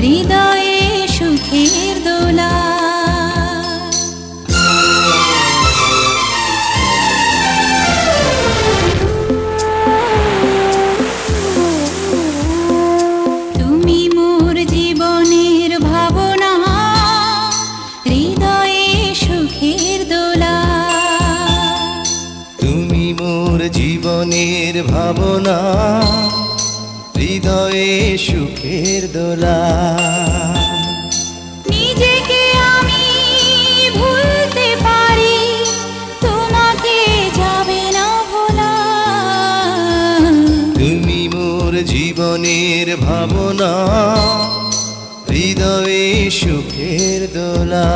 হৃদয়ে সুখের দোলা। তুমি মোর জীবনের ভাবনা, হৃদয়ে সুখের দোলা। তুমি মোর জীবনের ভাবনা, হৃদয়ে সুখের দোলা। নিজেকে আমি ভুলতে পারি, তোমাকে যাবে না ভোলা। তুমি মোর জীবনের ভাবনা, হৃদয়ে সুখের দোলা।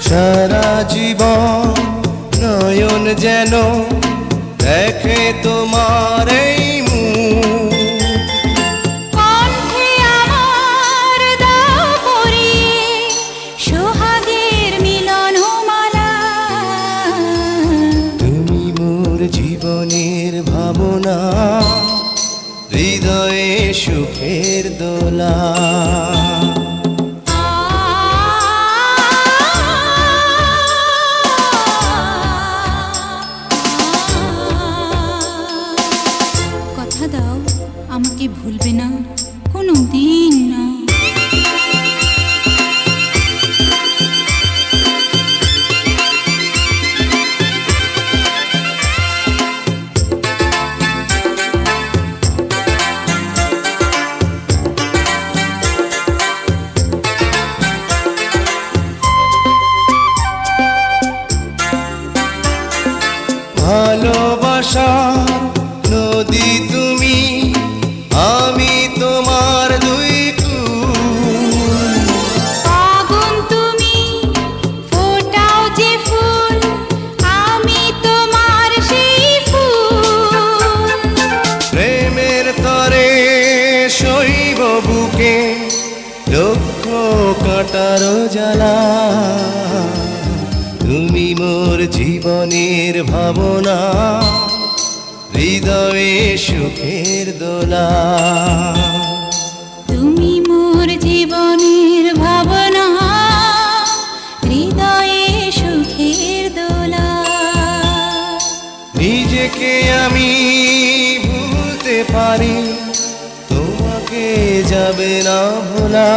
সারা জীবন নয়ন যেন দেখে তোমার এই মুখ। কণ্ঠে আমার দাও পরিয়ে সোহাগের মিলনমালা। তুমি মোর জীবনের ভাবনা, হৃদয়ে সুখের দোলা। কথা দাও আমাকে ভুলবে না কোনো দিন না। ভালোবাসা নদী তুমি, আমি তোমার দুই কুল। আগুন তুমি, ফোটাও যে ফুল, আমি তোমার সেই ফুল। প্রেমের তরে শৈব বুকে লক্ষ কাটার জ্বালা। তুমি মোর জীবনের ভাবনা, হৃদয়ে সুখের দোলা। তুমি মোর জীবনের ভাবনা, হৃদয়ে সুখের দোলা। নিজেকে আমি ভুলতে পারি, তোমাকে যাবে না ভোলা।